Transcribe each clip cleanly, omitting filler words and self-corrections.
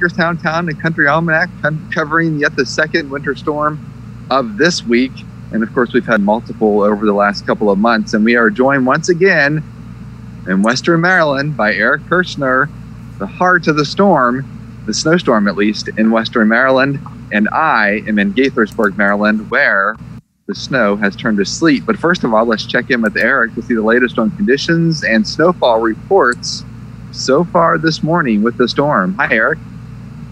Hagerstown Town and Country Almanack, covering yet the second winter storm of this week. And of course, we've had multiple over the last couple of months. And we are joined once again in Western Maryland by Eric Kirchner, the heart of the storm, the snowstorm at least, in Western Maryland. And I am in Gaithersburg, Maryland, where the snow has turned to sleet. But first of all, let's check in with Eric to see the latest on conditions and snowfall reports so far this morning with the storm. Hi, Eric.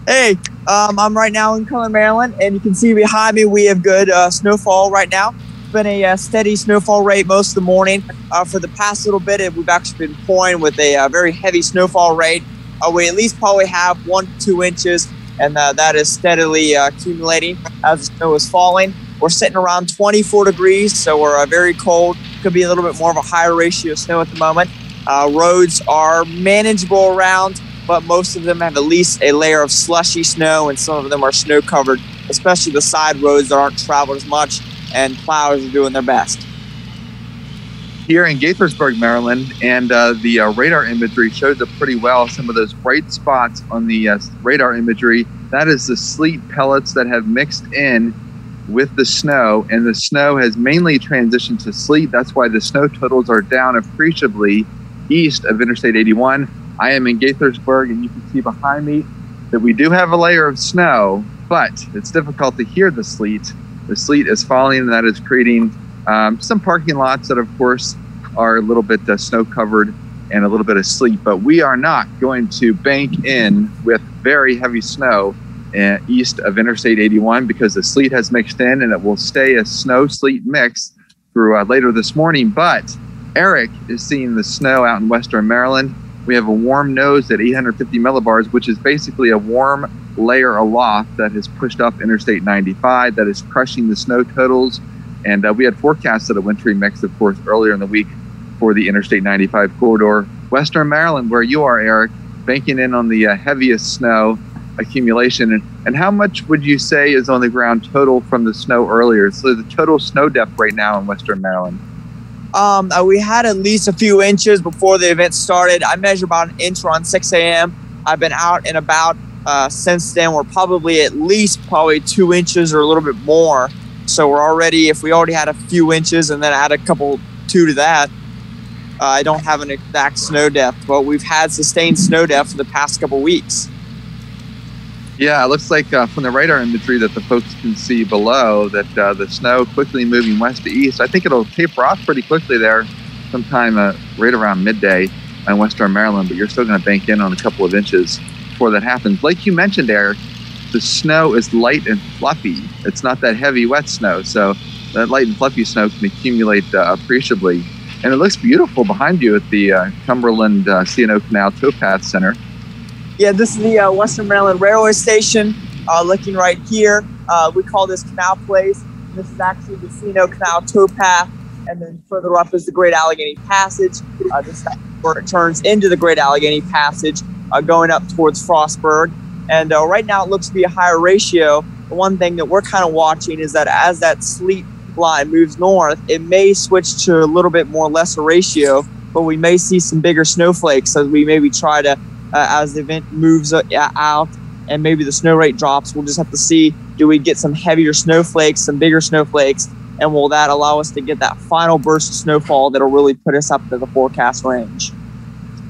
Hey, I'm right now in Cumberland, Maryland, and you can see behind me we have good snowfall right now. It's been a steady snowfall rate most of the morning. For the past little bit, we've actually been pouring with a very heavy snowfall rate. We at least probably have 1 to 2 inches, and that is steadily accumulating as the snow is falling. We're sitting around 24 degrees, so we're very cold. Could be a little bit more of a higher ratio of snow at the moment. Roads are manageable around, but most of them have at least a layer of slushy snow, and some of them are snow covered, especially the side roads that aren't traveled as much, and plowers are doing their best. Here in Gaithersburg, Maryland, and the radar imagery shows up pretty well. Some of those bright spots on the radar imagery, that is the sleet pellets that have mixed in with the snow, and the snow has mainly transitioned to sleet. That's why the snow totals are down appreciably east of Interstate 81. I am in Gaithersburg, and you can see behind me that we do have a layer of snow, but it's difficult to hear the sleet. The sleet is falling, and that is creating some parking lots that, of course, are a little bit snow covered and a little bit of sleet. But we are not going to bank in with very heavy snow east of Interstate 81 because the sleet has mixed in, and it will stay a snow-sleet mix through later this morning. But Eric is seeing the snow out in Western Maryland. We have a warm nose at 850 millibars, which is basically a warm layer aloft that has pushed up Interstate 95, that is crushing the snow totals. And we had forecasted a wintry mix, of course, earlier in the week for the Interstate 95 corridor. Western Maryland, where you are, Eric, banking in on the heaviest snow accumulation. And how much would you say is on the ground total from the snow earlier? So the total snow depth right now in Western Maryland. We had at least a few inches before the event started. I measured about 1 inch around 6 a.m. I've been out and about since then. We're probably at least 2 inches or a little bit more. So we're already, if we already had a few inches and then add a couple, 2 to that, I don't have an exact snow depth, but we've had sustained snow depth for the past couple weeks. Yeah, it looks like from the radar imagery that the folks can see below that the snow quickly moving west to east. I think it'll taper off pretty quickly there sometime right around midday in Western Maryland, but you're still going to bank in on a couple of inches before that happens. Like you mentioned, Eric, the snow is light and fluffy. It's not that heavy, wet snow, so that light and fluffy snow can accumulate appreciably. And it looks beautiful behind you at the Cumberland C&O Canal Towpath Center. Yeah, this is the Western Maryland Railway Station, looking right here. We call this Canal Place. This is actually the C&O Canal Towpath, and then further up is the Great Allegheny Passage. This is where it turns into the Great Allegheny Passage, going up towards Frostburg. And right now it looks to be a higher ratio. The one thing that we're kind of watching is that as that sleet line moves north, it may switch to a little bit more lesser ratio, but we may see some bigger snowflakes as we maybe try to as the event moves out and maybe the snow rate drops. We'll just have to see, do we get some heavier snowflakes, some bigger snowflakes, and will that allow us to get that final burst of snowfall that'll really put us up to the forecast range?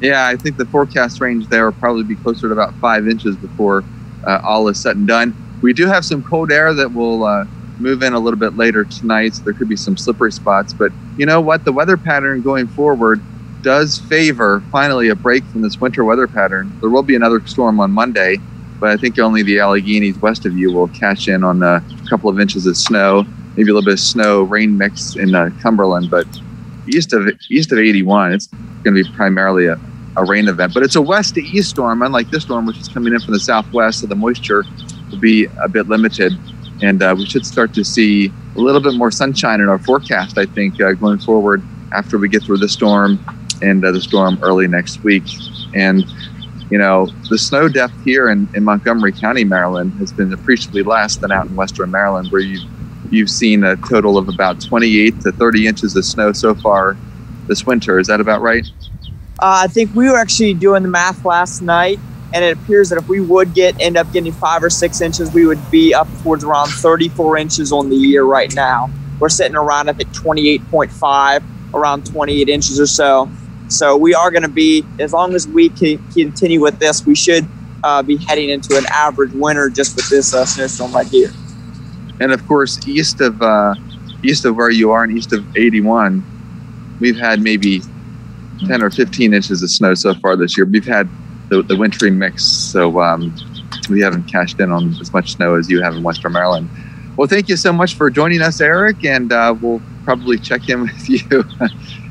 Yeah, I think the forecast range there will probably be closer to about 5 inches before all is said and done. We do have some cold air that will move in a little bit later tonight, so there could be some slippery spots. But you know what? The weather pattern going forward does favor finally a break from this winter weather pattern. There will be another storm on Monday, but I think only the Alleghenies west of you will catch in on a couple of inches of snow, maybe a little bit of snow rain mix in Cumberland. But east of 81, it's going to be primarily a rain event. But it's a west to east storm, unlike this storm, which is coming in from the southwest, so the moisture will be a bit limited. And we should start to see a little bit more sunshine in our forecast, I think, going forward after we get through the storm and the storm early next week. And, you know, the snow depth here in Montgomery County, Maryland, has been appreciably less than out in Western Maryland, where you've seen a total of about 28 to 30 inches of snow so far this winter. Is that about right? I think we were actually doing the math last night, And it appears that if we would end up getting 5 or 6 inches, we would be up towards around 34 inches on the year right now. We're sitting around, I think, 28.5, around 28 inches or so. So we are going to be, as long as we can continue with this, we should be heading into an average winter just with this snowstorm right here. And of course, east of where you are and east of 81, we've had maybe 10 or 15 inches of snow so far this year. We've had the wintry mix, so we haven't cashed in on as much snow as you have in Western Maryland. Well, thank you so much for joining us, Eric, and we'll probably check in with you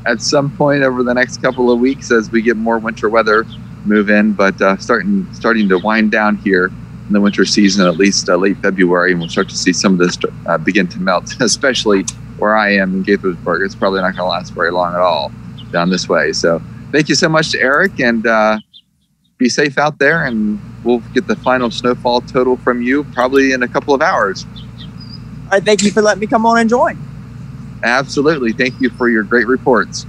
at some point over the next couple of weeks as we get more winter weather move in, but starting to wind down here in the winter season, at least late February, and we'll start to see some of this begin to melt, especially where I am in Gaithersburg. It's probably not going to last very long at all down this way. So thank you so much to Eric, and be safe out there, and we'll get the final snowfall total from you probably in a couple of hours. All right, thank you for letting me come on and join. Absolutely. Thank you for your great reports.